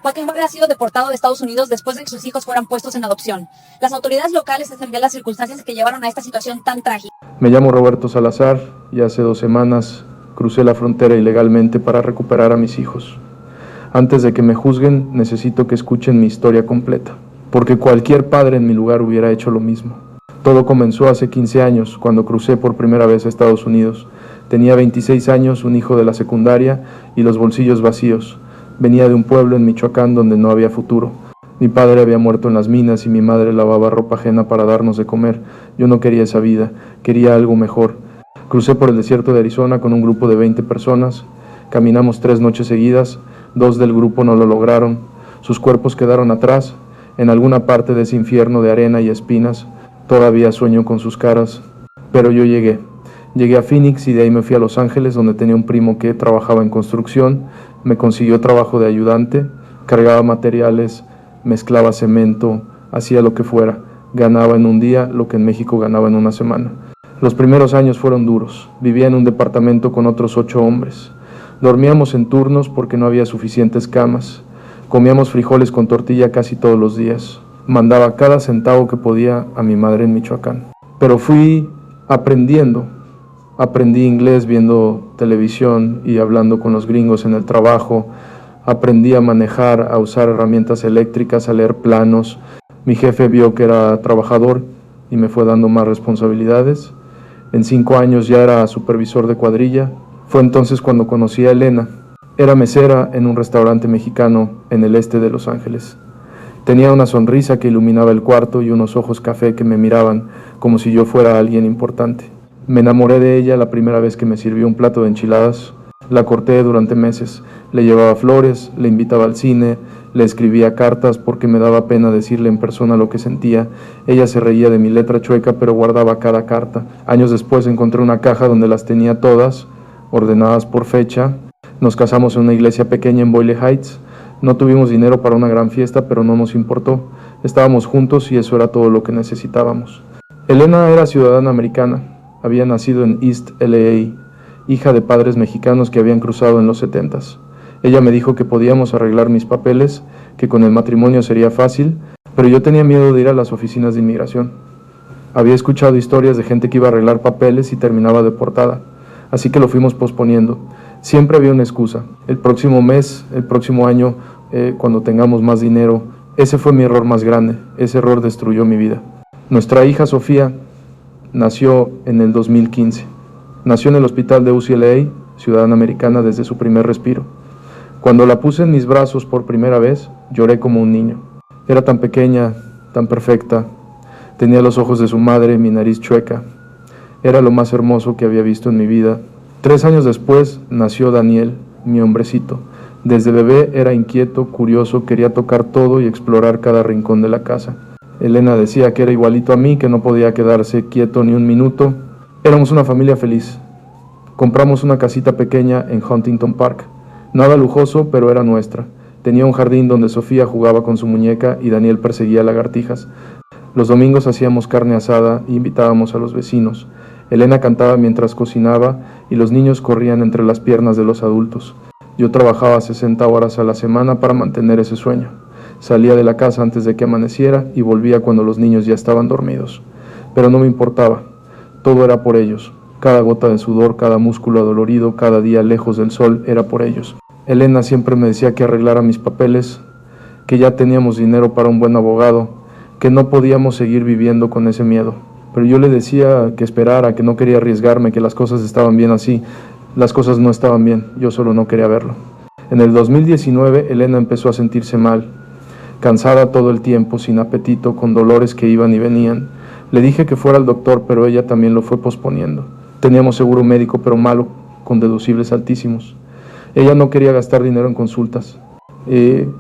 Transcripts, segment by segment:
Joaquín había sido deportado de Estados Unidos después de que sus hijos fueran puestos en adopción. Las autoridades locales explican las circunstancias que llevaron a esta situación tan trágica. Me llamo Roberto Salazar y hace 2 semanas crucé la frontera ilegalmente para recuperar a mis hijos. Antes de que me juzguen, necesito que escuchen mi historia completa, porque cualquier padre en mi lugar hubiera hecho lo mismo. Todo comenzó hace 15 años, cuando crucé por primera vez a Estados Unidos. Tenía 26 años, un hijo de la secundaria y los bolsillos vacíos. Venía de un pueblo en Michoacán donde no había futuro. Mi padre había muerto en las minas y mi madre lavaba ropa ajena para darnos de comer. Yo no quería esa vida, quería algo mejor. Crucé por el desierto de Arizona con un grupo de 20 personas. Caminamos 3 noches seguidas. 2 del grupo no lo lograron. Sus cuerpos quedaron atrás, en alguna parte de ese infierno de arena y espinas. Todavía sueño con sus caras. Pero yo llegué. Llegué a Phoenix y de ahí me fui a Los Ángeles, donde tenía un primo que trabajaba en construcción. Me consiguió trabajo de ayudante, cargaba materiales, mezclaba cemento, hacía lo que fuera. Ganaba en un día lo que en México ganaba en una semana. Los primeros años fueron duros. Vivía en un departamento con otros 8 hombres. Dormíamos en turnos porque no había suficientes camas. Comíamos frijoles con tortilla casi todos los días. Mandaba cada centavo que podía a mi madre en Michoacán. Pero fui aprendiendo. Aprendí inglés viendo televisión y hablando con los gringos en el trabajo. Aprendí a manejar, a usar herramientas eléctricas, a leer planos. Mi jefe vio que era trabajador y me fue dando más responsabilidades. En 5 años ya era supervisor de cuadrilla. Fue entonces cuando conocí a Elena. Era mesera en un restaurante mexicano en el este de Los Ángeles. Tenía una sonrisa que iluminaba el cuarto y unos ojos café que me miraban como si yo fuera alguien importante. Me enamoré de ella la primera vez que me sirvió un plato de enchiladas. La corté durante meses. Le llevaba flores, le invitaba al cine, le escribía cartas porque me daba pena decirle en persona lo que sentía. Ella se reía de mi letra chueca, pero guardaba cada carta. Años después encontré una caja donde las tenía todas, ordenadas por fecha. Nos casamos en una iglesia pequeña en Boyle Heights. No tuvimos dinero para una gran fiesta, pero no nos importó. Estábamos juntos y eso era todo lo que necesitábamos. Elena era ciudadana americana. Había nacido en East LA, hija de padres mexicanos que habían cruzado en los 70s. Ella me dijo que podíamos arreglar mis papeles, que con el matrimonio sería fácil, pero yo tenía miedo de ir a las oficinas de inmigración. Había escuchado historias de gente que iba a arreglar papeles y terminaba deportada, así que lo fuimos posponiendo. Siempre había una excusa. El próximo mes, el próximo año, cuando tengamos más dinero. Ese fue mi error más grande. Ese error destruyó mi vida. Nuestra hija Sofía nació en el 2015. Nació en el hospital de UCLA, ciudadana americana desde su primer respiro. Cuando la puse en mis brazos por primera vez, lloré como un niño. Era tan pequeña, tan perfecta. Tenía los ojos de su madre, mi nariz chueca. Era lo más hermoso que había visto en mi vida. 3 años después nació Daniel, mi hombrecito. Desde bebé era inquieto, curioso, quería tocar todo y explorar cada rincón de la casa. Elena decía que era igualito a mí, que no podía quedarse quieto ni un minuto. Éramos una familia feliz. Compramos una casita pequeña en Huntington Park. Nada lujoso, pero era nuestra. Tenía un jardín donde Sofía jugaba con su muñeca y Daniel perseguía lagartijas. Los domingos hacíamos carne asada e invitábamos a los vecinos. Elena cantaba mientras cocinaba y los niños corrían entre las piernas de los adultos. Yo trabajaba 60 horas a la semana para mantener ese sueño. Salía de la casa antes de que amaneciera y volvía cuando los niños ya estaban dormidos. Pero no me importaba. Todo era por ellos. Cada gota de sudor, cada músculo adolorido, cada día lejos del sol era por ellos. Elena siempre me decía que arreglara mis papeles, que ya teníamos dinero para un buen abogado, que no podíamos seguir viviendo con ese miedo. Pero yo le decía que esperara, que no quería arriesgarme, que las cosas estaban bien así. Las cosas no estaban bien, yo solo no quería verlo. En el 2019, Elena empezó a sentirse mal, cansada todo el tiempo, sin apetito, con dolores que iban y venían. Le dije que fuera al doctor, pero ella también lo fue posponiendo. Teníamos seguro médico, pero malo, con deducibles altísimos. Ella no quería gastar dinero en consultas.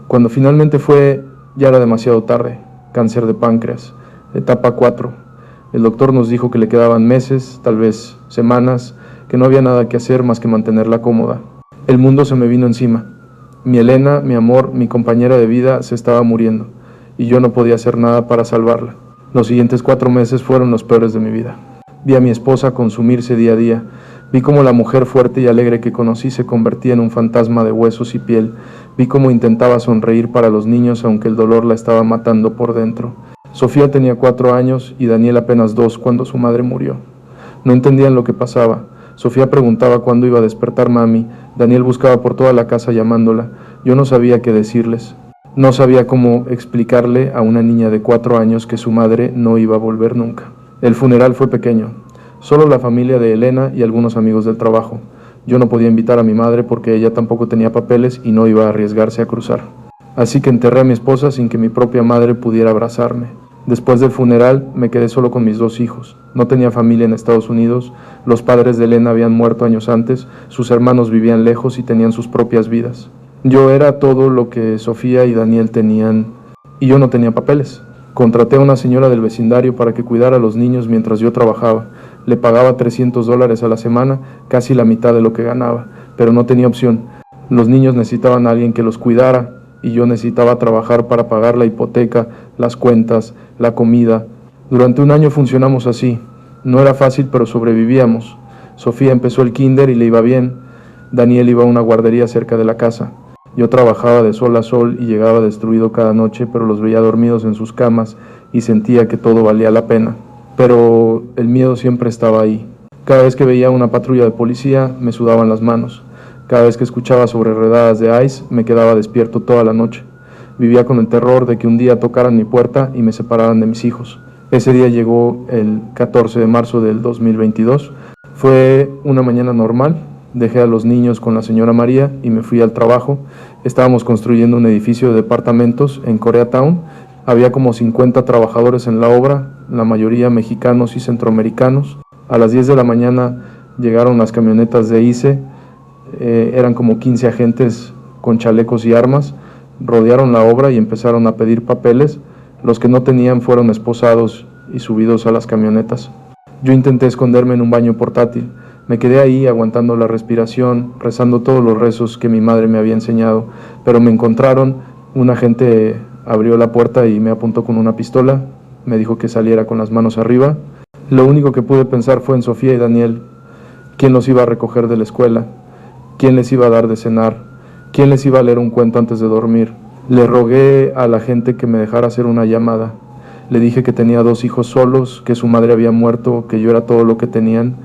Cuando finalmente fue, ya era demasiado tarde. Cáncer de páncreas, etapa 4. El doctor nos dijo que le quedaban meses, tal vez semanas, que no había nada que hacer más que mantenerla cómoda. El mundo se me vino encima. Mi Elena, mi amor, mi compañera de vida, se estaba muriendo, y yo no podía hacer nada para salvarla. Los siguientes 4 meses fueron los peores de mi vida. Vi a mi esposa consumirse día a día. Vi cómo la mujer fuerte y alegre que conocí se convertía en un fantasma de huesos y piel. Vi cómo intentaba sonreír para los niños aunque el dolor la estaba matando por dentro. Sofía tenía 4 años y Daniel apenas 2 cuando su madre murió. No entendían lo que pasaba. Sofía preguntaba cuándo iba a despertar mami. Daniel buscaba por toda la casa llamándola. Yo no sabía qué decirles. No sabía cómo explicarle a una niña de 4 años que su madre no iba a volver nunca. El funeral fue pequeño. Solo la familia de Elena y algunos amigos del trabajo. Yo no podía invitar a mi madre porque ella tampoco tenía papeles y no iba a arriesgarse a cruzar. Así que enterré a mi esposa sin que mi propia madre pudiera abrazarme. Después del funeral me quedé solo con mis 2 hijos. No tenía familia en Estados Unidos, los padres de Elena habían muerto años antes, sus hermanos vivían lejos y tenían sus propias vidas. Yo era todo lo que Sofía y Daniel tenían y yo no tenía papeles. Contraté a una señora del vecindario para que cuidara a los niños mientras yo trabajaba. Le pagaba $300 a la semana, casi la mitad de lo que ganaba, pero no tenía opción. Los niños necesitaban a alguien que los cuidara y yo necesitaba trabajar para pagar la hipoteca, las cuentas, la comida. Durante un año funcionamos así. No era fácil, pero sobrevivíamos. Sofía empezó el kinder y le iba bien. Daniel iba a una guardería cerca de la casa. Yo trabajaba de sol a sol y llegaba destruido cada noche, pero los veía dormidos en sus camas y sentía que todo valía la pena. Pero el miedo siempre estaba ahí. Cada vez que veía una patrulla de policía, me sudaban las manos. Cada vez que escuchaba sobre redadas de ICE, me quedaba despierto toda la noche. Vivía con el terror de que un día tocaran mi puerta y me separaran de mis hijos. Ese día llegó el 14 de marzo del 2022. Fue una mañana normal. Dejé a los niños con la señora María y me fui al trabajo. Estábamos construyendo un edificio de departamentos en Koreatown. Había como 50 trabajadores en la obra, la mayoría mexicanos y centroamericanos. A las 10 de la mañana llegaron las camionetas de ICE. Eran como 15 agentes con chalecos y armas. Rodearon la obra y empezaron a pedir papeles. Los que no tenían fueron esposados y subidos a las camionetas. Yo intenté esconderme en un baño portátil. Me quedé ahí aguantando la respiración, rezando todos los rezos que mi madre me había enseñado, pero me encontraron. Un agente abrió la puerta y me apuntó con una pistola, me dijo que saliera con las manos arriba. Lo único que pude pensar fue en Sofía y Daniel. ¿Quién los iba a recoger de la escuela? ¿Quién les iba a dar de cenar? ¿Quién les iba a leer un cuento antes de dormir? Le rogué a la gente que me dejara hacer una llamada. Le dije que tenía 2 hijos solos, que su madre había muerto, que yo era todo lo que tenían.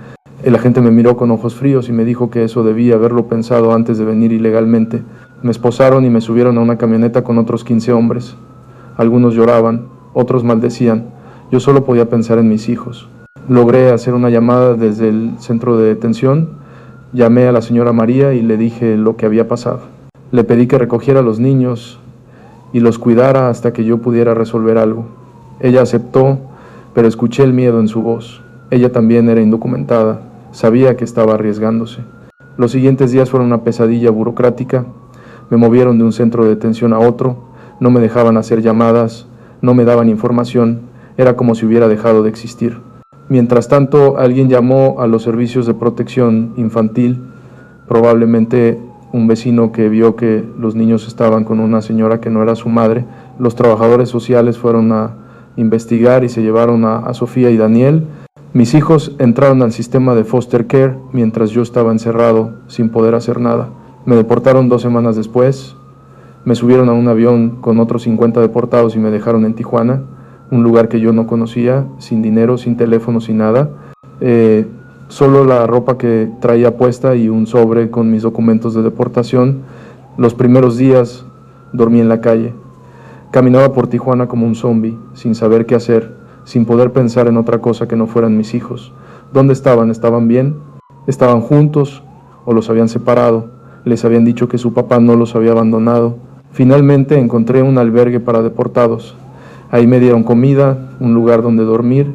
El agente me miró con ojos fríos y me dijo que eso debía haberlo pensado antes de venir ilegalmente. Me esposaron y me subieron a una camioneta con otros 15 hombres. Algunos lloraban, otros maldecían. Yo solo podía pensar en mis hijos. Logré hacer una llamada desde el centro de detención. Llamé a la señora María y le dije lo que había pasado. Le pedí que recogiera a los niños y los cuidara hasta que yo pudiera resolver algo. Ella aceptó, pero escuché el miedo en su voz. Ella también era indocumentada. Sabía que estaba arriesgándose. Los siguientes días fueron una pesadilla burocrática. Me movieron de un centro de detención a otro. No me dejaban hacer llamadas. No me daban información. Era como si hubiera dejado de existir. Mientras tanto, alguien llamó a los servicios de protección infantil. Probablemente un vecino que vio que los niños estaban con una señora que no era su madre. Los trabajadores sociales fueron a investigar y se llevaron a Sofía y Daniel. Mis hijos entraron al sistema de foster care mientras yo estaba encerrado sin poder hacer nada. Me deportaron 2 semanas después. Me subieron a un avión con otros 50 deportados y me dejaron en Tijuana, un lugar que yo no conocía, sin dinero, sin teléfono, sin nada. Solo la ropa que traía puesta y un sobre con mis documentos de deportación. Los primeros días dormí en la calle. Caminaba por Tijuana como un zombie, sin saber qué hacer, sin poder pensar en otra cosa que no fueran mis hijos. ¿Dónde estaban? ¿Estaban bien? ¿Estaban juntos o los habían separado? Les habían dicho que su papá no los había abandonado. Finalmente encontré un albergue para deportados. Ahí me dieron comida, un lugar donde dormir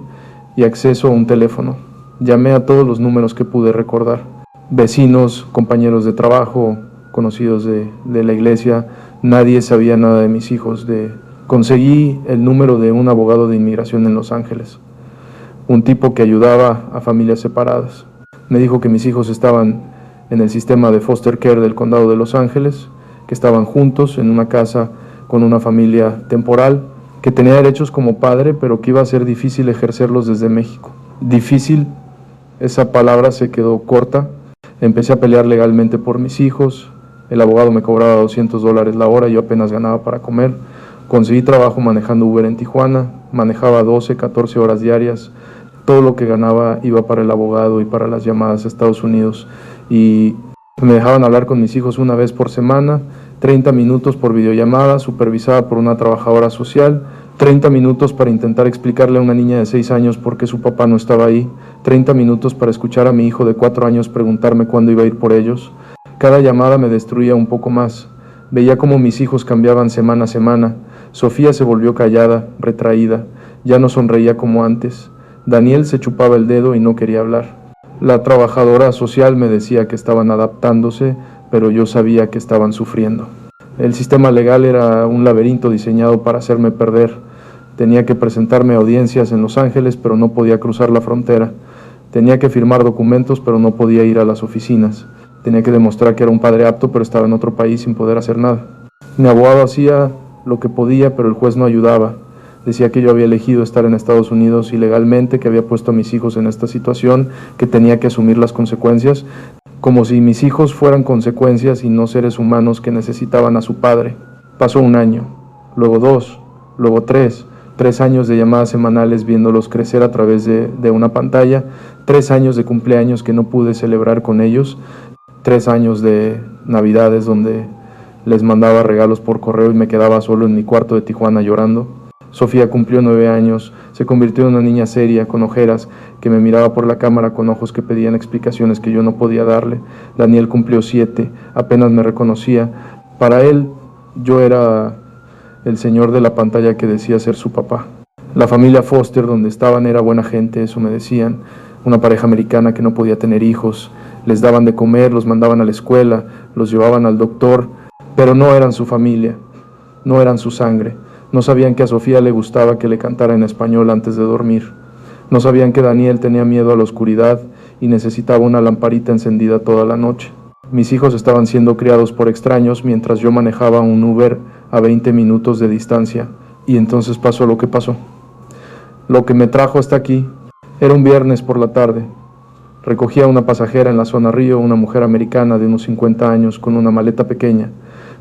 y acceso a un teléfono. Llamé a todos los números que pude recordar. Vecinos, compañeros de trabajo, conocidos de la iglesia. Nadie sabía nada de mis hijos. Conseguí el número de un abogado de inmigración en Los Ángeles, un tipo que ayudaba a familias separadas. Me dijo que mis hijos estaban en el sistema de foster care del condado de Los Ángeles, que estaban juntos en una casa con una familia temporal, que tenía derechos como padre, pero que iba a ser difícil ejercerlos desde México. Difícil, esa palabra se quedó corta. Empecé a pelear legalmente por mis hijos. El abogado me cobraba $200 la hora y yo apenas ganaba para comer. Conseguí trabajo manejando Uber en Tijuana, manejaba 12, 14 horas diarias. Todo lo que ganaba iba para el abogado y para las llamadas a Estados Unidos. Y me dejaban hablar con mis hijos una vez por semana, 30 minutos por videollamada, supervisada por una trabajadora social, 30 minutos para intentar explicarle a una niña de 6 años por qué su papá no estaba ahí, 30 minutos para escuchar a mi hijo de 4 años preguntarme cuándo iba a ir por ellos. Cada llamada me destruía un poco más. Veía cómo mis hijos cambiaban semana a semana. Sofía se volvió callada, retraída, ya no sonreía como antes. Daniel se chupaba el dedo y no quería hablar. La trabajadora social me decía que estaban adaptándose, pero yo sabía que estaban sufriendo. El sistema legal era un laberinto diseñado para hacerme perder. Tenía que presentarme a audiencias en Los Ángeles, pero no podía cruzar la frontera. Tenía que firmar documentos, pero no podía ir a las oficinas. Tenía que demostrar que era un padre apto, pero estaba en otro país sin poder hacer nada. Mi abogado hacía lo que podía, pero el juez no ayudaba. Decía que yo había elegido estar en Estados Unidos ilegalmente, que había puesto a mis hijos en esta situación, que tenía que asumir las consecuencias, como si mis hijos fueran consecuencias y no seres humanos que necesitaban a su padre. Pasó 1 año, luego 2, luego 3 años de llamadas semanales viéndolos crecer a través de una pantalla, 3 años de cumpleaños que no pude celebrar con ellos, 3 años de navidades donde les mandaba regalos por correo y me quedaba solo en mi cuarto de Tijuana llorando. Sofía cumplió 9 años, se convirtió en una niña seria, con ojeras, que me miraba por la cámara con ojos que pedían explicaciones que yo no podía darle. Daniel cumplió 7, apenas me reconocía. Para él, yo era el señor de la pantalla que decía ser su papá. La familia Foster, donde estaban, era buena gente, eso me decían. Una pareja americana que no podía tener hijos. Les daban de comer, los mandaban a la escuela, los llevaban al doctor, pero no eran su familia, no eran su sangre. No sabían que a Sofía le gustaba que le cantara en español antes de dormir. No sabían que Daniel tenía miedo a la oscuridad y necesitaba una lamparita encendida toda la noche. Mis hijos estaban siendo criados por extraños mientras yo manejaba un Uber a 20 minutos de distancia. Y entonces pasó lo que pasó. Lo que me trajo hasta aquí era un viernes por la tarde. Recogía a una pasajera en la zona Río, una mujer americana de unos 50 años con una maleta pequeña.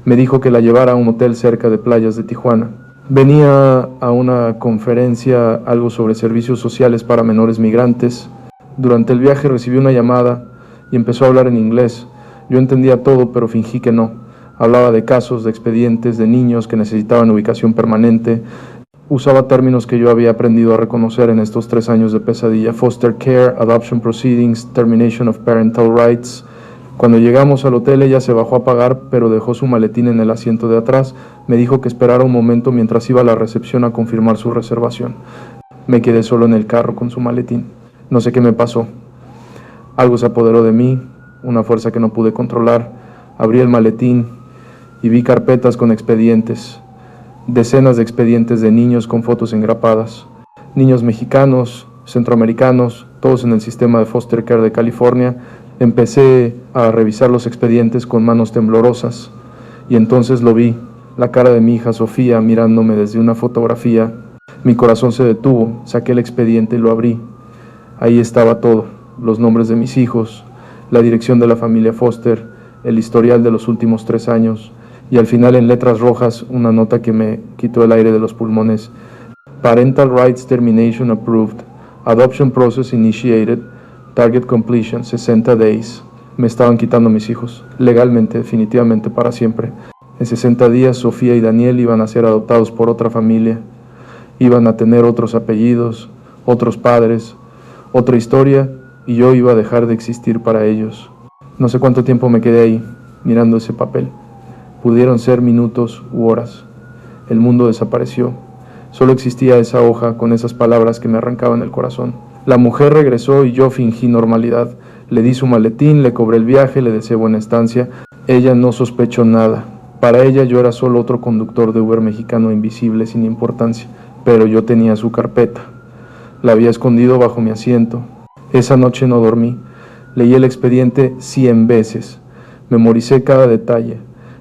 Me dijo que la llevara a un hotel cerca de playas de Tijuana. Venía a una conferencia, algo sobre servicios sociales para menores migrantes. Durante el viaje recibí una llamada y empezó a hablar en inglés. Yo entendía todo, pero fingí que no. Hablaba de casos, de expedientes, de niños que necesitaban ubicación permanente. Usaba términos que yo había aprendido a reconocer en estos 3 años de pesadilla: foster care, adoption proceedings, termination of parental rights. Cuando llegamos al hotel, ella se bajó a pagar, pero dejó su maletín en el asiento de atrás. Me dijo que esperara un momento mientras iba a la recepción a confirmar su reservación. Me quedé solo en el carro con su maletín. No sé qué me pasó. Algo se apoderó de mí, una fuerza que no pude controlar. Abrí el maletín y vi carpetas con expedientes. Decenas de expedientes de niños con fotos engrapadas. Niños mexicanos, centroamericanos, todos en el sistema de foster care de California. Empecé a revisar los expedientes con manos temblorosas y entonces lo vi, la cara de mi hija Sofía mirándome desde una fotografía. Mi corazón se detuvo, saqué el expediente y lo abrí. Ahí estaba todo, los nombres de mis hijos, la dirección de la familia Foster, el historial de los últimos 3 años y al final en letras rojas una nota que me quitó el aire de los pulmones. Parental Rights Termination Approved, Adoption Process Initiated, Target Completion, 60 days. Me estaban quitando mis hijos, legalmente, definitivamente, para siempre. En 60 días, Sofía y Daniel iban a ser adoptados por otra familia. Iban a tener otros apellidos, otros padres, otra historia, y yo iba a dejar de existir para ellos. No sé cuánto tiempo me quedé ahí, mirando ese papel. Pudieron ser minutos u horas. El mundo desapareció. Solo existía esa hoja con esas palabras que me arrancaban el corazón. La mujer regresó y yo fingí normalidad. Le di su maletín, le cobré el viaje, le deseé buena estancia. Ella no sospechó nada. Para ella yo era solo otro conductor de Uber mexicano invisible, sin importancia. Pero yo tenía su carpeta. La había escondido bajo mi asiento. Esa noche no dormí. Leí el expediente 100 veces. Memoricé cada detalle.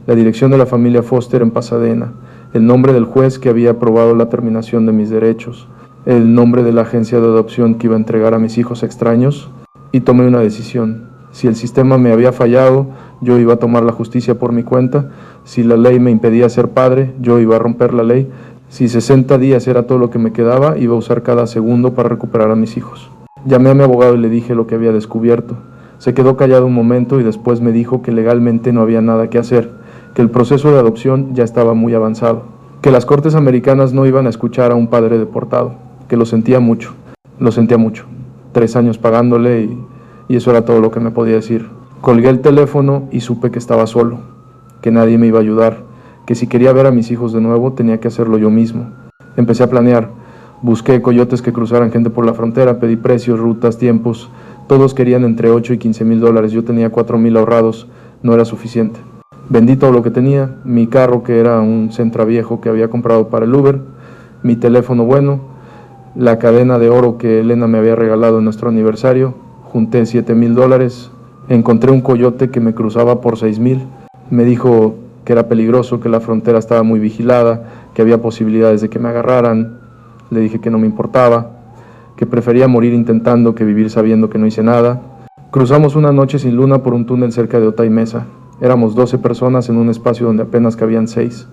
La dirección de la familia Foster en Pasadena. El nombre del juez que había aprobado la terminación de mis derechos. El nombre de la agencia de adopción que iba a entregar a mis hijos extraños, y tomé una decisión. Si el sistema me había fallado, Yo iba a tomar la justicia por mi cuenta. Si la ley me impedía ser padre, yo iba a romper la ley. Si 60 días era todo lo que me quedaba, iba a usar cada segundo para recuperar a mis hijos. Llamé a mi abogado y le dije lo que había descubierto. Se quedó callado un momento y después me dijo que legalmente no había nada que hacer, que el proceso de adopción ya estaba muy avanzado, que las cortes americanas no iban a escuchar a un padre deportado, que lo sentía mucho. 3 años pagándole y eso era todo lo que me podía decir. Colgué el teléfono y supe que estaba solo, que nadie me iba a ayudar, que si quería ver a mis hijos de nuevo tenía que hacerlo yo mismo. Empecé a planear. Busqué coyotes que cruzaran gente por la frontera, pedí precios, rutas, tiempos. Todos querían entre 8 y 15 mil dólares. Yo tenía 4,000 ahorrados, no era suficiente. Vendí todo lo que tenía, mi carro que era un Sentra viejo que había comprado para el Uber, mi teléfono bueno, la cadena de oro que Elena me había regalado en nuestro aniversario, junté 7,000 dólares, encontré un coyote que me cruzaba por 6,000, me dijo que era peligroso, que la frontera estaba muy vigilada, que había posibilidades de que me agarraran. Le dije que no me importaba, que prefería morir intentando que vivir sabiendo que no hice nada. Cruzamos una noche sin luna por un túnel cerca de Otay Mesa. Éramos 12 personas en un espacio donde apenas cabían 6.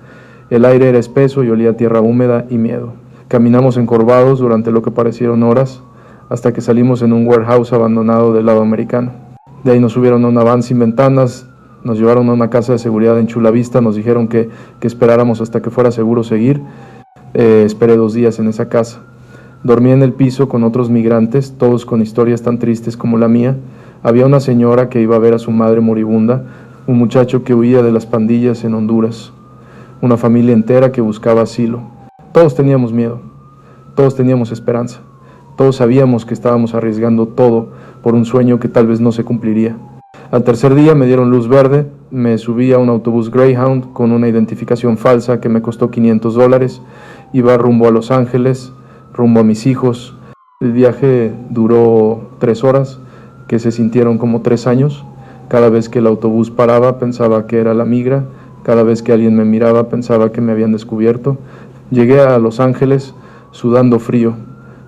El aire era espeso y olía a tierra húmeda y miedo. Caminamos encorvados durante lo que parecieron horas, hasta que salimos en un warehouse abandonado del lado americano. De ahí nos subieron a una van sin ventanas, nos llevaron a una casa de seguridad en Chula Vista, nos dijeron que esperáramos hasta que fuera seguro seguir. Esperé 2 días en esa casa. Dormí en el piso con otros migrantes, todos con historias tan tristes como la mía. Había una señora que iba a ver a su madre moribunda, un muchacho que huía de las pandillas en Honduras, una familia entera que buscaba asilo. Todos teníamos miedo, todos teníamos esperanza, todos sabíamos que estábamos arriesgando todo por un sueño que tal vez no se cumpliría. Al tercer día me dieron luz verde, me subí a un autobús Greyhound con una identificación falsa que me costó 500 dólares, iba rumbo a Los Ángeles, rumbo a mis hijos. El viaje duró 3 horas, que se sintieron como 3 años. Cada vez que el autobús paraba pensaba que era la migra, cada vez que alguien me miraba pensaba que me habían descubierto. Llegué a Los Ángeles sudando frío,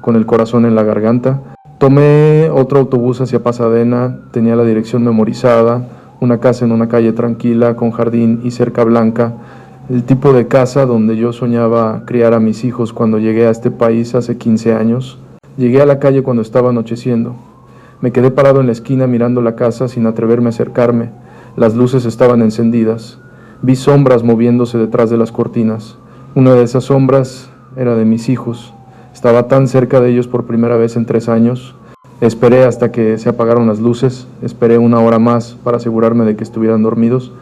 con el corazón en la garganta. Tomé otro autobús hacia Pasadena, tenía la dirección memorizada, una casa en una calle tranquila, con jardín y cerca blanca, el tipo de casa donde yo soñaba criar a mis hijos cuando llegué a este país hace 15 años. Llegué a la calle cuando estaba anocheciendo. Me quedé parado en la esquina mirando la casa sin atreverme a acercarme. Las luces estaban encendidas. Vi sombras moviéndose detrás de las cortinas. Una de esas sombras era de mis hijos. Estaba tan cerca de ellos por primera vez en 3 años. Esperé hasta que se apagaron las luces, esperé 1 hora más para asegurarme de que estuvieran dormidos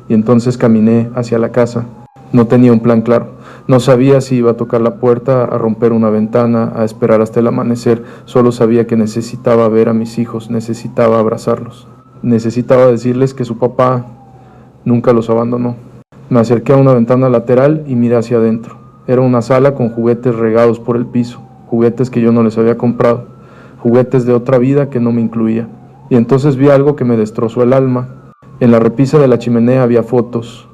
y entonces caminé hacia la casa. No tenía un plan claro, no sabía si iba a tocar la puerta, a romper una ventana, a esperar hasta el amanecer. Solo sabía que necesitaba ver a mis hijos, necesitaba abrazarlos, necesitaba decirles que su papá nunca los abandonó. Me acerqué a una ventana lateral y miré hacia adentro. Era una sala con juguetes regados por el piso, juguetes que yo no les había comprado, juguetes de otra vida que no me incluía. Y entonces vi algo que me destrozó el alma. En la repisa de la chimenea había fotos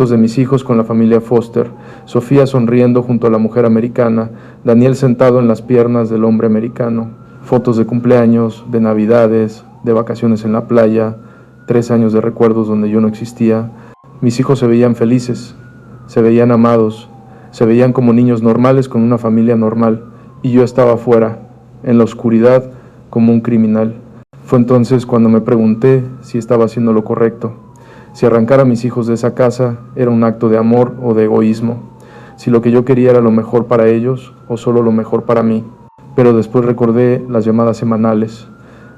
de mis hijos con la familia Foster, Sofía sonriendo junto a la mujer americana, Daniel sentado en las piernas del hombre americano, fotos de cumpleaños, de navidades, de vacaciones en la playa, 3 años de recuerdos donde yo no existía. Mis hijos se veían felices, se veían amados, se veían como niños normales con una familia normal, y yo estaba afuera, en la oscuridad, como un criminal. Fue entonces cuando me pregunté si estaba haciendo lo correcto, si arrancar a mis hijos de esa casa era un acto de amor o de egoísmo, si lo que yo quería era lo mejor para ellos o solo lo mejor para mí. Pero después recordé las llamadas semanales,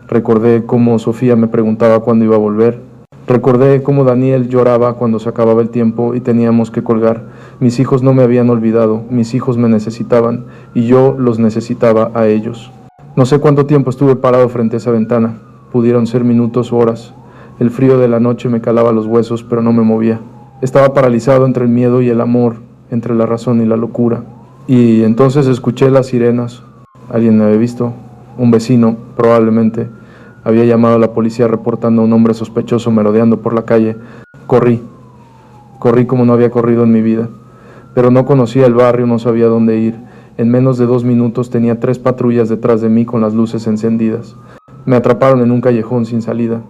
recordé cómo Sofía me preguntaba cuándo iba a volver, recordé cómo Daniel lloraba cuando se acababa el tiempo y teníamos que colgar. Mis hijos no me habían olvidado, mis hijos me necesitaban y yo los necesitaba a ellos. No sé cuánto tiempo estuve parado frente a esa ventana, pudieron ser minutos o horas. El frío de la noche me calaba los huesos, pero no me movía. Estaba paralizado entre el miedo y el amor, entre la razón y la locura. Y entonces escuché las sirenas. Alguien me había visto, un vecino, probablemente. Había llamado a la policía reportando a un hombre sospechoso merodeando por la calle. Corrí como no había corrido en mi vida. Pero no conocía el barrio, no sabía dónde ir. En menos de 2 minutos tenía 3 patrullas detrás de mí con las luces encendidas. Me atraparon en un callejón sin salida.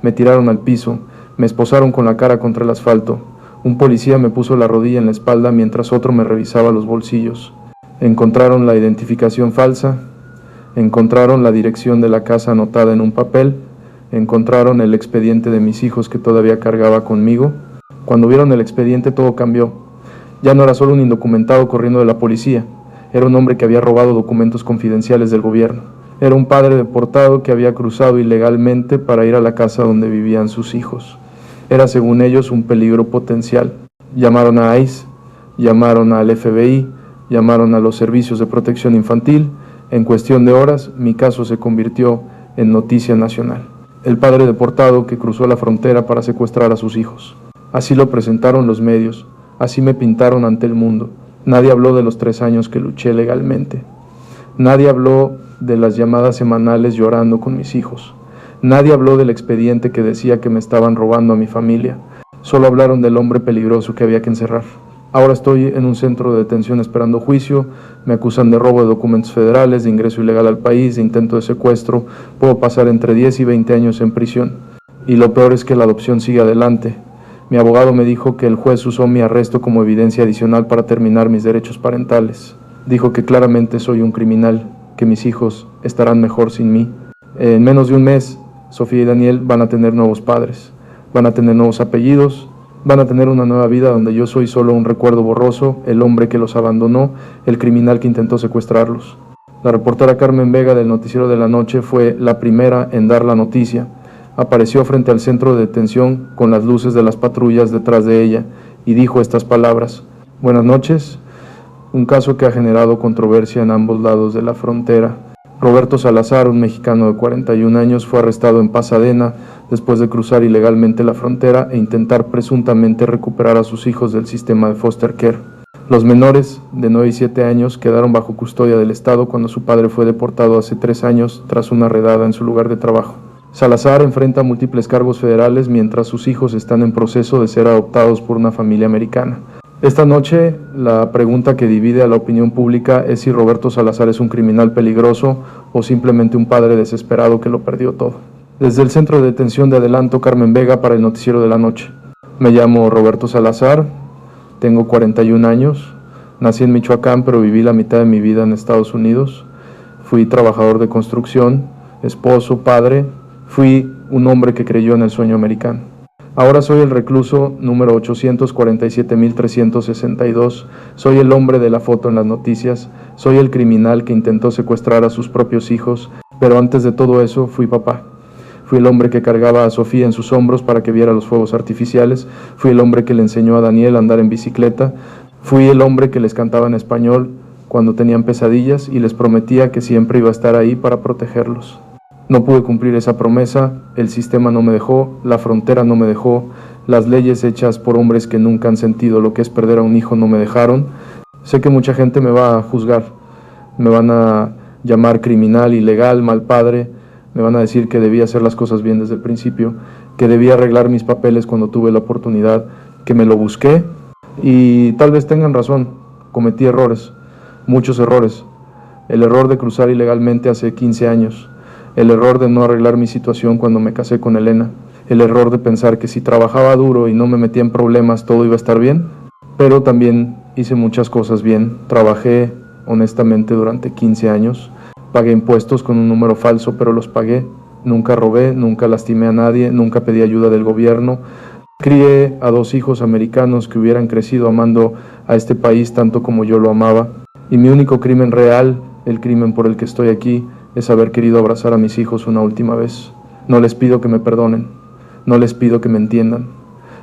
Me tiraron al piso, Me esposaron con la cara contra el asfalto. Un policía me puso la rodilla en la espalda mientras otro me revisaba los bolsillos. Encontraron la identificación falsa, encontraron la dirección de la casa anotada en un papel, encontraron el expediente de mis hijos que todavía cargaba conmigo. Cuando vieron el expediente todo cambió. Ya no era solo un indocumentado corriendo de la policía, era un hombre que había robado documentos confidenciales del gobierno. Era un padre deportado que había cruzado ilegalmente para ir a la casa donde vivían sus hijos. Era según ellos un peligro potencial. Llamaron a ICE, llamaron al FBI, llamaron a los servicios de protección infantil. En cuestión de horas, mi caso se convirtió en noticia nacional. El padre deportado que cruzó la frontera para secuestrar a sus hijos. Así lo presentaron los medios, así me pintaron ante el mundo. Nadie habló de los 3 años que luché legalmente. Nadie habló de las llamadas semanales llorando con mis hijos. Nadie habló del expediente que decía que me estaban robando a mi familia. Solo hablaron del hombre peligroso que había que encerrar. Ahora estoy en un centro de detención esperando juicio. Me acusan de robo de documentos federales, de ingreso ilegal al país, de intento de secuestro. Puedo pasar entre 10 y 20 años en prisión. Y lo peor es que la adopción sigue adelante. Mi abogado me dijo que el juez usó mi arresto como evidencia adicional para terminar mis derechos parentales. Dijo que claramente soy un criminal, que mis hijos estarán mejor sin mí. En menos de un mes, Sofía y Daniel van a tener nuevos padres, van a tener nuevos apellidos, van a tener una nueva vida donde yo soy solo un recuerdo borroso, el hombre que los abandonó, el criminal que intentó secuestrarlos. La reportera Carmen Vega del Noticiero de la Noche fue la primera en dar la noticia. Apareció frente al centro de detención con las luces de las patrullas detrás de ella y dijo estas palabras: Buenas noches. Un caso que ha generado controversia en ambos lados de la frontera. Roberto Salazar, un mexicano de 41 años, fue arrestado en Pasadena después de cruzar ilegalmente la frontera e intentar presuntamente recuperar a sus hijos del sistema de foster care. Los menores, de 9 y 7 años, quedaron bajo custodia del Estado cuando su padre fue deportado hace 3 años tras una redada en su lugar de trabajo. Salazar enfrenta múltiples cargos federales mientras sus hijos están en proceso de ser adoptados por una familia americana. Esta noche, la pregunta que divide a la opinión pública es si Roberto Salazar es un criminal peligroso o simplemente un padre desesperado que lo perdió todo. Desde el centro de detención de Adelanto, Carmen Vega para el Noticiero de la Noche. Me llamo Roberto Salazar, tengo 41 años, nací en Michoacán pero viví la mitad de mi vida en Estados Unidos. Fui trabajador de construcción, esposo, padre, fui un hombre que creyó en el sueño americano. Ahora soy el recluso número 847.362, soy el hombre de la foto en las noticias, soy el criminal que intentó secuestrar a sus propios hijos, pero antes de todo eso fui papá. Fui el hombre que cargaba a Sofía en sus hombros para que viera los fuegos artificiales, fui el hombre que le enseñó a Daniel a andar en bicicleta, fui el hombre que les cantaba en español cuando tenían pesadillas y les prometía que siempre iba a estar ahí para protegerlos. No pude cumplir esa promesa, el sistema no me dejó, la frontera no me dejó, las leyes hechas por hombres que nunca han sentido lo que es perder a un hijo no me dejaron. Sé que mucha gente me va a juzgar, me van a llamar criminal, ilegal, mal padre, me van a decir que debía hacer las cosas bien desde el principio, que debía arreglar mis papeles cuando tuve la oportunidad, que me lo busqué y tal vez tengan razón, cometí errores, muchos errores. El error de cruzar ilegalmente hace 15 años. El error de no arreglar mi situación cuando me casé con Elena, el error de pensar que si trabajaba duro y no me metía en problemas todo iba a estar bien, pero también hice muchas cosas bien, trabajé honestamente durante 15 años, pagué impuestos con un número falso pero los pagué, nunca robé, nunca lastimé a nadie, nunca pedí ayuda del gobierno, crié a 2 hijos americanos que hubieran crecido amando a este país tanto como yo lo amaba, y mi único crimen real, el crimen por el que estoy aquí, es haber querido abrazar a mis hijos una última vez. No les pido que me perdonen, no les pido que me entiendan,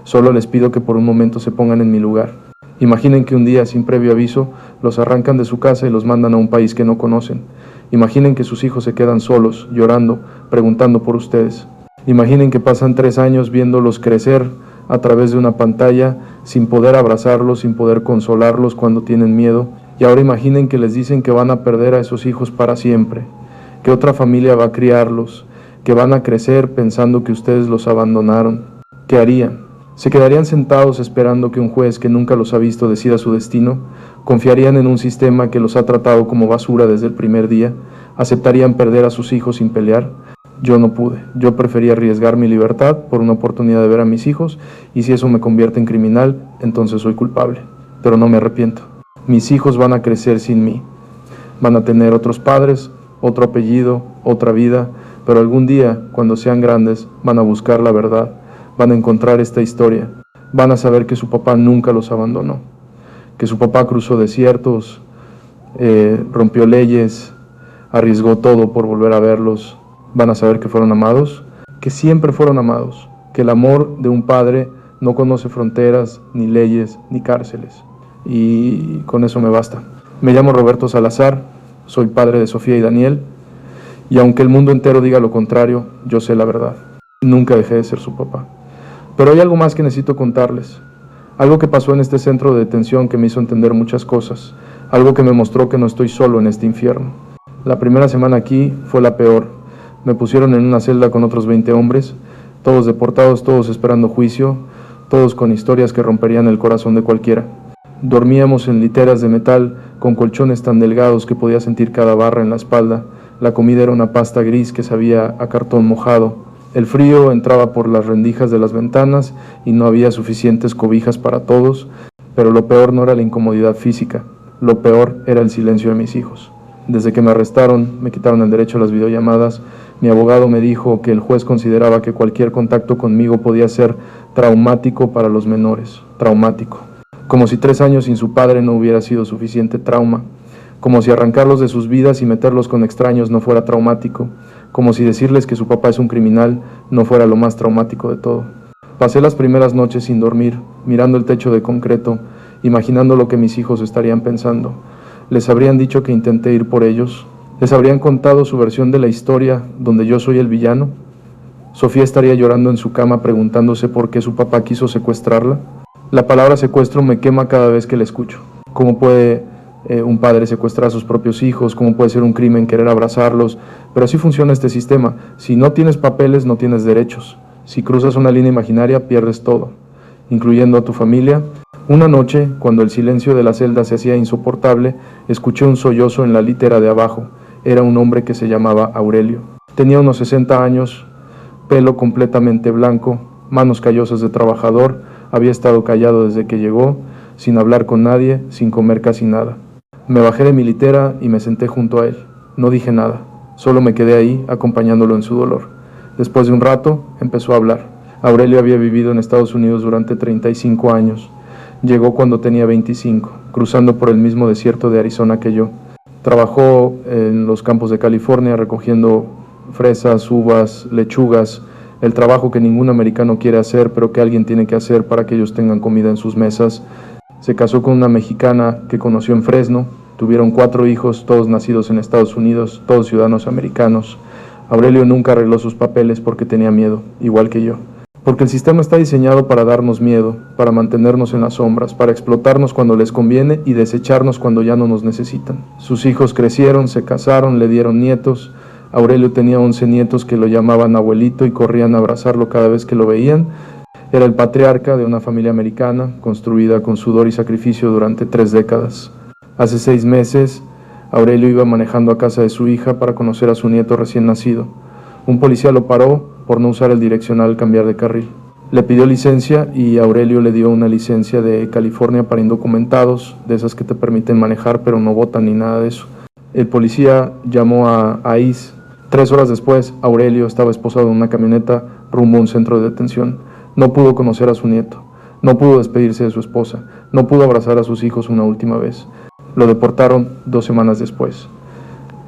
solo les pido que por un momento se pongan en mi lugar. Imaginen que un día, sin previo aviso, los arrancan de su casa y los mandan a un país que no conocen. Imaginen que sus hijos se quedan solos, llorando, preguntando por ustedes. Imaginen que pasan 3 años viéndolos crecer a través de una pantalla, sin poder abrazarlos, sin poder consolarlos cuando tienen miedo. Y ahora imaginen que les dicen que van a perder a esos hijos para siempre, que otra familia va a criarlos, que van a crecer pensando que ustedes los abandonaron. ¿Qué harían? ¿Se quedarían sentados esperando que un juez que nunca los ha visto decida su destino? ¿Confiarían en un sistema que los ha tratado como basura desde el primer día? ¿Aceptarían perder a sus hijos sin pelear? Yo no pude. Yo preferí arriesgar mi libertad por una oportunidad de ver a mis hijos, y si eso me convierte en criminal, entonces soy culpable. Pero no me arrepiento. Mis hijos van a crecer sin mí. Van a tener otros padres, otro apellido, otra vida, pero algún día, cuando sean grandes, van a buscar la verdad, van a encontrar esta historia, van a saber que su papá nunca los abandonó, que su papá cruzó desiertos, rompió leyes, arriesgó todo por volver a verlos. Van a saber que fueron amados, que siempre fueron amados, que el amor de un padre no conoce fronteras, ni leyes, ni cárceles. Y con eso me basta. Me llamo Roberto Salazar, soy padre de Sofía y Daniel, y aunque el mundo entero diga lo contrario, yo sé la verdad. Nunca dejé de ser su papá. Pero hay algo más que necesito contarles. Algo que pasó en este centro de detención que me hizo entender muchas cosas. Algo que me mostró que no estoy solo en este infierno. La primera semana aquí fue la peor. Me pusieron en una celda con otros 20 hombres, todos deportados, todos esperando juicio, todos con historias que romperían el corazón de cualquiera. Dormíamos en literas de metal, con colchones tan delgados que podía sentir cada barra en la espalda. La comida era una pasta gris que sabía a cartón mojado. El frío entraba por las rendijas de las ventanas y no había suficientes cobijas para todos, pero lo peor no era la incomodidad física, lo peor era el silencio de mis hijos. Desde que me arrestaron, me quitaron el derecho a las videollamadas. Mi abogado me dijo que el juez consideraba que cualquier contacto conmigo podía ser traumático para los menores, traumático. Como si 3 años sin su padre no hubiera sido suficiente trauma, como si arrancarlos de sus vidas y meterlos con extraños no fuera traumático, como si decirles que su papá es un criminal no fuera lo más traumático de todo. Pasé las primeras noches sin dormir, mirando el techo de concreto, imaginando lo que mis hijos estarían pensando. Les habrían dicho que intenté ir por ellos, les habrían contado su versión de la historia donde yo soy el villano. Sofía estaría llorando en su cama preguntándose por qué su papá quiso secuestrarla. La palabra secuestro me quema cada vez que la escucho. ¿Cómo puede un padre secuestrar a sus propios hijos? ¿Cómo puede ser un crimen querer abrazarlos? Pero así funciona este sistema. Si no tienes papeles, no tienes derechos. Si cruzas una línea imaginaria, pierdes todo, incluyendo a tu familia. Una noche, cuando el silencio de la celda se hacía insoportable, escuché un sollozo en la litera de abajo. Era un hombre que se llamaba Aurelio. Tenía unos 60 años, pelo completamente blanco, manos callosas de trabajador. Había estado callado desde que llegó, sin hablar con nadie, sin comer casi nada. Me bajé de mi litera y me senté junto a él. No dije nada, solo me quedé ahí acompañándolo en su dolor. Después de un rato, empezó a hablar. Aurelio había vivido en Estados Unidos durante 35 años. Llegó cuando tenía 25, cruzando por el mismo desierto de Arizona que yo. Trabajó en los campos de California recogiendo fresas, uvas, lechugas, el trabajo que ningún americano quiere hacer, pero que alguien tiene que hacer para que ellos tengan comida en sus mesas. Se casó con una mexicana que conoció en Fresno. Tuvieron 4 hijos, todos nacidos en Estados Unidos, todos ciudadanos americanos. Aurelio nunca arregló sus papeles porque tenía miedo, igual que yo. Porque el sistema está diseñado para darnos miedo, para mantenernos en las sombras, para explotarnos cuando les conviene y desecharnos cuando ya no nos necesitan. Sus hijos crecieron, se casaron, le dieron nietos. Aurelio tenía 11 nietos que lo llamaban abuelito y corrían a abrazarlo cada vez que lo veían. Era el patriarca de una familia americana, construida con sudor y sacrificio durante 3 décadas. Hace 6 meses, Aurelio iba manejando a casa de su hija para conocer a su nieto recién nacido. Un policía lo paró por no usar el direccional al cambiar de carril. Le pidió licencia y Aurelio le dio una licencia de California para indocumentados, de esas que te permiten manejar pero no votan ni nada de eso. El policía llamó a ICE. 3 horas después, Aurelio estaba esposado en una camioneta rumbo a un centro de detención. No pudo conocer a su nieto, no pudo despedirse de su esposa, no pudo abrazar a sus hijos una última vez. Lo deportaron 2 semanas después.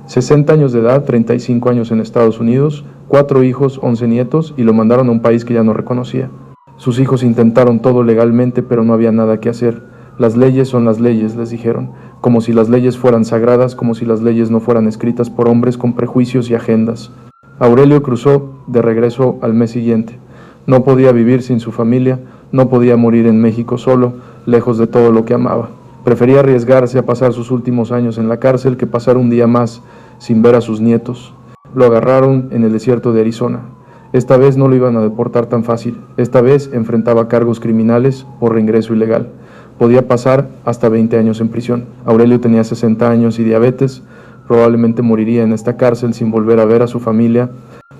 60 años de edad, 35 años en Estados Unidos, 4 hijos, 11 nietos, y lo mandaron a un país que ya no reconocía. Sus hijos intentaron todo legalmente, pero no había nada que hacer. Las leyes son las leyes, les dijeron, como si las leyes fueran sagradas, como si las leyes no fueran escritas por hombres con prejuicios y agendas. Aurelio cruzó de regreso al mes siguiente. No podía vivir sin su familia, no podía morir en México solo, lejos de todo lo que amaba. Prefería arriesgarse a pasar sus últimos años en la cárcel que pasar un día más sin ver a sus nietos. Lo agarraron en el desierto de Arizona. Esta vez no lo iban a deportar tan fácil. Esta vez enfrentaba cargos criminales por reingreso ilegal. Podía pasar hasta 20 años en prisión. Aurelio tenía 60 años y diabetes. Probablemente moriría en esta cárcel sin volver a ver a su familia.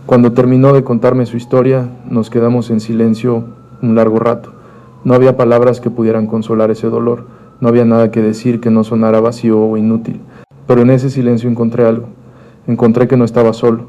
Cuando terminó de contarme su historia, nos quedamos en silencio un largo rato. No había palabras que pudieran consolar ese dolor, no había nada que decir que no sonara vacío o inútil, pero en ese silencio encontré algo. Encontré que no estaba solo.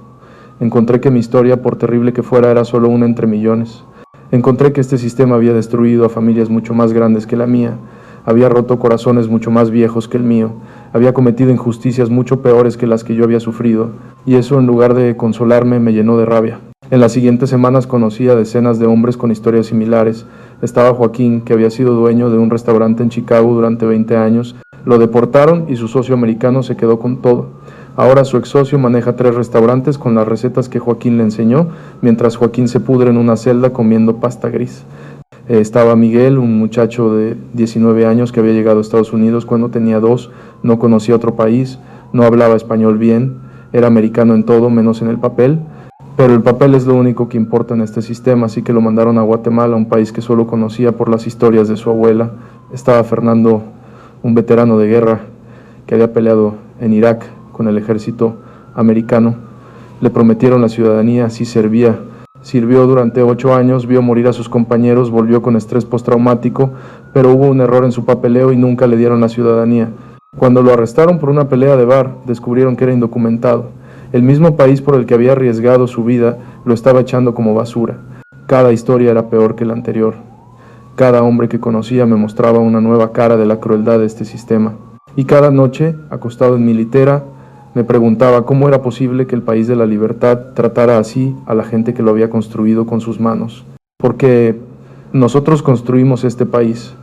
Encontré que mi historia, por terrible que fuera, era solo una entre millones. Encontré que este sistema había destruido a familias mucho más grandes que la mía, había roto corazones mucho más viejos que el mío, había cometido injusticias mucho peores que las que yo había sufrido, y eso, en lugar de consolarme, me llenó de rabia. En las siguientes semanas conocí a decenas de hombres con historias similares. Estaba Joaquín, que había sido dueño de un restaurante en Chicago durante 20 años. Lo deportaron y su socio americano se quedó con todo. Ahora su ex socio maneja 3 restaurantes con las recetas que Joaquín le enseñó, mientras Joaquín se pudre en una celda comiendo pasta gris. Estaba Miguel, un muchacho de 19 años que había llegado a Estados Unidos cuando tenía 2, no conocía otro país, no hablaba español bien, era americano en todo menos en el papel, pero el papel es lo único que importa en este sistema, así que lo mandaron a Guatemala, un país que solo conocía por las historias de su abuela. Estaba Fernando, un veterano de guerra que había peleado en Irak con el ejército americano. Le prometieron la ciudadanía si servía. Sirvió durante 8 años, vio morir a sus compañeros, volvió con estrés postraumático, pero hubo un error en su papeleo y nunca le dieron la ciudadanía. Cuando lo arrestaron por una pelea de bar, descubrieron que era indocumentado. El mismo país por el que había arriesgado su vida lo estaba echando como basura. Cada historia era peor que la anterior. Cada hombre que conocía me mostraba una nueva cara de la crueldad de este sistema. Y cada noche, acostado en mi litera, me preguntaba cómo era posible que el país de la libertad tratara así a la gente que lo había construido con sus manos. Porque nosotros construimos este país.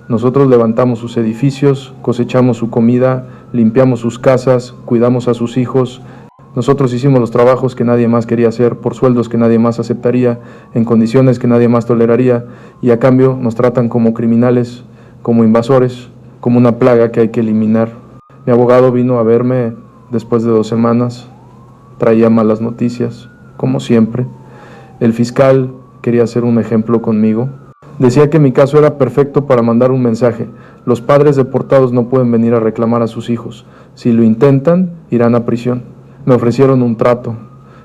Nosotros levantamos sus edificios, cosechamos su comida, limpiamos sus casas, cuidamos a sus hijos. Nosotros hicimos los trabajos que nadie más quería hacer, por sueldos que nadie más aceptaría, en condiciones que nadie más toleraría, y a cambio nos tratan como criminales, como invasores, como una plaga que hay que eliminar. Mi abogado vino a verme después de 2 semanas, traía malas noticias, como siempre. El fiscal quería hacer un ejemplo conmigo. Decía que mi caso era perfecto para mandar un mensaje. Los padres deportados no pueden venir a reclamar a sus hijos. Si lo intentan, irán a prisión. Me ofrecieron un trato.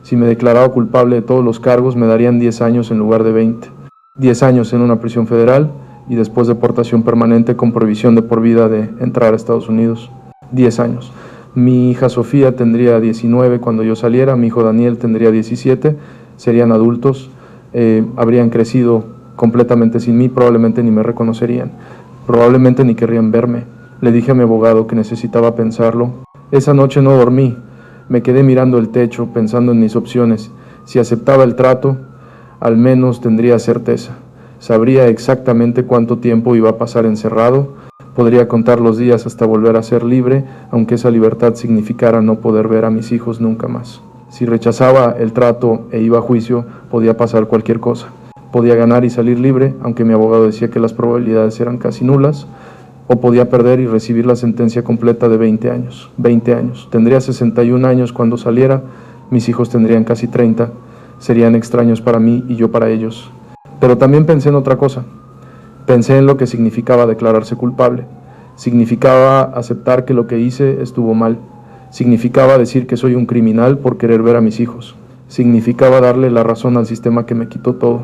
Si me declaraba culpable de todos los cargos, me darían 10 años en lugar de 20. 10 años en una prisión federal y después deportación permanente con prohibición de por vida de entrar a Estados Unidos. 10 años. Mi hija Sofía tendría 19 cuando yo saliera, mi hijo Daniel tendría 17, serían adultos, habrían crecido completamente sin mí, probablemente ni me reconocerían, probablemente ni querrían verme. Le dije a mi abogado que necesitaba pensarlo. Esa noche no dormí, me quedé mirando el techo, pensando en mis opciones. Si aceptaba el trato, al menos tendría certeza. Sabría exactamente cuánto tiempo iba a pasar encerrado. Podría contar los días hasta volver a ser libre, aunque esa libertad significara no poder ver a mis hijos nunca más. Si rechazaba el trato e iba a juicio, podía pasar cualquier cosa. Podía ganar y salir libre, aunque mi abogado decía que las probabilidades eran casi nulas, o podía perder y recibir la sentencia completa de 20 años. 20 años. Tendría 61 años cuando saliera, mis hijos tendrían casi 30, serían extraños para mí y yo para ellos. Pero también pensé en otra cosa. Pensé en lo que significaba declararse culpable. Significaba aceptar que lo que hice estuvo mal. Significaba decir que soy un criminal por querer ver a mis hijos. Significaba darle la razón al sistema que me quitó todo.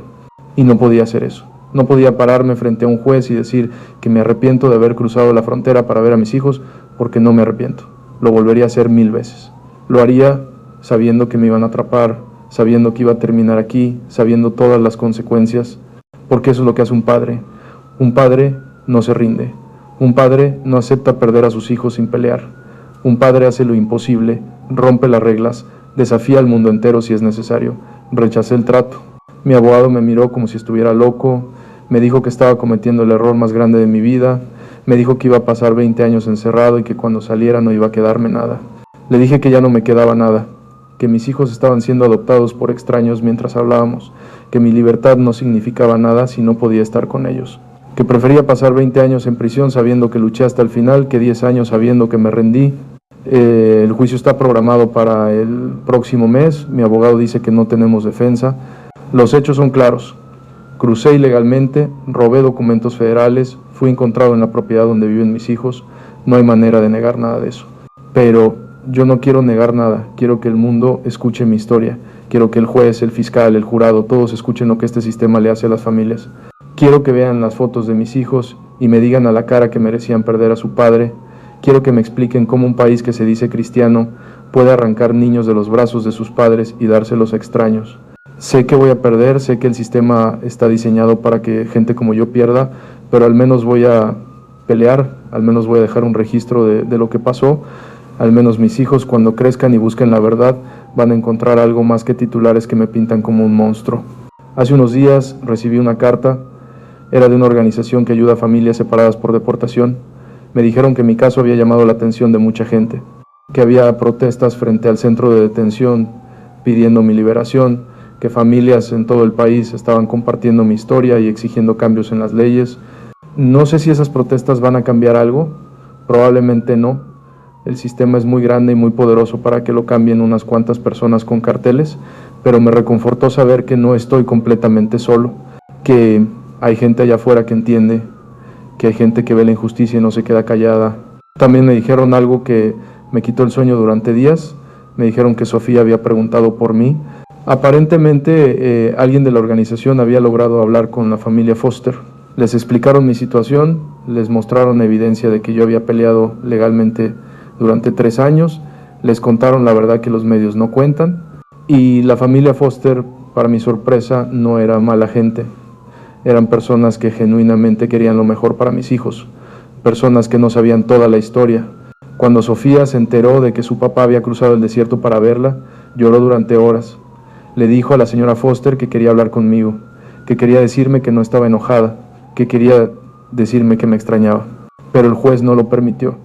Y no podía hacer eso. No podía pararme frente a un juez y decir que me arrepiento de haber cruzado la frontera para ver a mis hijos, porque no me arrepiento. Lo volvería a hacer 1000 veces. Lo haría sabiendo que me iban a atrapar, sabiendo que iba a terminar aquí, sabiendo todas las consecuencias, porque eso es lo que hace un padre. Un padre no se rinde. Un padre no acepta perder a sus hijos sin pelear. Un padre hace lo imposible, rompe las reglas, desafía al mundo entero si es necesario. Rechacé el trato. Mi abogado me miró como si estuviera loco, me dijo que estaba cometiendo el error más grande de mi vida, me dijo que iba a pasar 20 años encerrado y que cuando saliera no iba a quedarme nada. Le dije que ya no me quedaba nada, que mis hijos estaban siendo adoptados por extraños mientras hablábamos, que mi libertad no significaba nada si no podía estar con ellos, que prefería pasar 20 años en prisión sabiendo que luché hasta el final, que 10 años sabiendo que me rendí. El juicio está programado para el próximo mes, mi abogado dice que no tenemos defensa. Los hechos son claros. Crucé ilegalmente, robé documentos federales, fui encontrado en la propiedad donde viven mis hijos. No hay manera de negar nada de eso. Pero yo no quiero negar nada, quiero que el mundo escuche mi historia. Quiero que el juez, el fiscal, el jurado, todos escuchen lo que este sistema le hace a las familias. Quiero que vean las fotos de mis hijos y me digan a la cara que merecían perder a su padre. Quiero que me expliquen cómo un país que se dice cristiano puede arrancar niños de los brazos de sus padres y dárselos a extraños. Sé que voy a perder, sé que el sistema está diseñado para que gente como yo pierda, pero al menos voy a pelear, al menos voy a dejar un registro de lo que pasó. Al menos mis hijos, cuando crezcan y busquen la verdad, van a encontrar algo más que titulares que me pintan como un monstruo. Hace unos días recibí una carta, era de una organización que ayuda a familias separadas por deportación. Me dijeron que mi caso había llamado la atención de mucha gente, que había protestas frente al centro de detención pidiendo mi liberación, que familias en todo el país estaban compartiendo mi historia y exigiendo cambios en las leyes. No sé si esas protestas van a cambiar algo, probablemente no. El sistema es muy grande y muy poderoso para que lo cambien unas cuantas personas con carteles, pero me reconfortó saber que no estoy completamente solo, que hay gente allá afuera que entiende, que hay gente que ve la injusticia y no se queda callada. También me dijeron algo que me quitó el sueño durante días. Me dijeron que Sofía había preguntado por mí. Aparentemente alguien de la organización había logrado hablar con la familia Foster. Les explicaron mi situación, les mostraron evidencia de que yo había peleado legalmente durante 3 años, les contaron la verdad que los medios no cuentan, y la familia Foster, para mi sorpresa, no era mala gente. Eran personas que genuinamente querían lo mejor para mis hijos, personas que no sabían toda la historia. Cuando Sofía se enteró de que su papá había cruzado el desierto para verla, lloró durante horas. Le dijo a la señora Foster que quería hablar conmigo, que quería decirme que no estaba enojada, que quería decirme que me extrañaba. Pero el juez no lo permitió.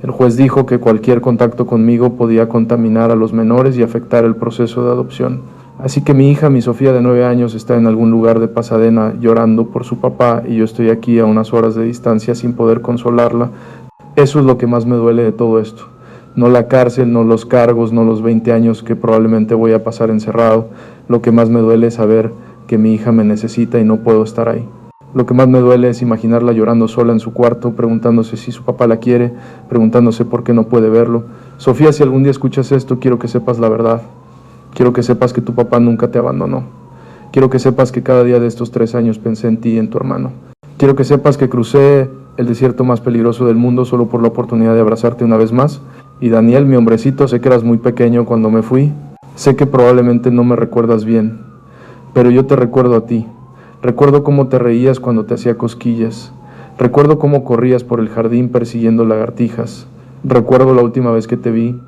El juez dijo que cualquier contacto conmigo podía contaminar a los menores y afectar el proceso de adopción. Así que mi hija, mi Sofía de 9 años, está en algún lugar de Pasadena llorando por su papá y yo estoy aquí a unas horas de distancia sin poder consolarla. Eso es lo que más me duele de todo esto. No la cárcel, no los cargos, no los 20 años que probablemente voy a pasar encerrado. Lo que más me duele es saber que mi hija me necesita y no puedo estar ahí. Lo que más me duele es imaginarla llorando sola en su cuarto, preguntándose si su papá la quiere, preguntándose por qué no puede verlo. Sofía, si algún día escuchas esto, quiero que sepas la verdad. Quiero que sepas que tu papá nunca te abandonó. Quiero que sepas que cada día de estos 3 años pensé en ti y en tu hermano. Quiero que sepas que crucé el desierto más peligroso del mundo solo por la oportunidad de abrazarte una vez más. Y Daniel, mi hombrecito, sé que eras muy pequeño cuando me fui. Sé que probablemente no me recuerdas bien, pero yo te recuerdo a ti. Recuerdo cómo te reías cuando te hacía cosquillas. Recuerdo cómo corrías por el jardín persiguiendo lagartijas. Recuerdo la última vez que te vi,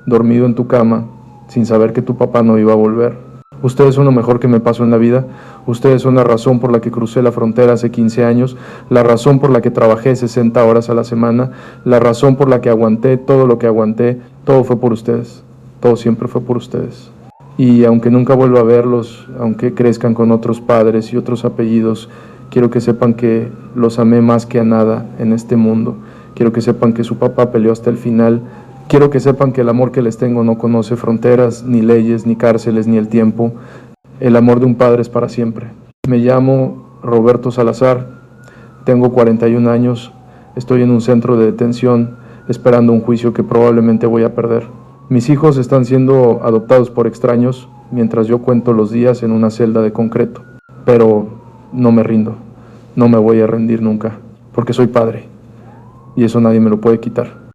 dormido en tu cama, sin saber que tu papá no iba a volver. Ustedes son lo mejor que me pasó en la vida. Ustedes son la razón por la que crucé la frontera hace 15 años, la razón por la que trabajé 60 horas a la semana, la razón por la que aguanté todo lo que aguanté. Todo fue por ustedes. Todo siempre fue por ustedes. Y aunque nunca vuelva a verlos, aunque crezcan con otros padres y otros apellidos, quiero que sepan que los amé más que a nada en este mundo. Quiero que sepan que su papá peleó hasta el final. Quiero que sepan que el amor que les tengo no conoce fronteras, ni leyes, ni cárceles, ni el tiempo. El amor de un padre es para siempre. Me llamo Roberto Salazar, tengo 41 años, estoy en un centro de detención esperando un juicio que probablemente voy a perder. Mis hijos están siendo adoptados por extraños mientras yo cuento los días en una celda de concreto. Pero no me rindo, no me voy a rendir nunca, porque soy padre y eso nadie me lo puede quitar.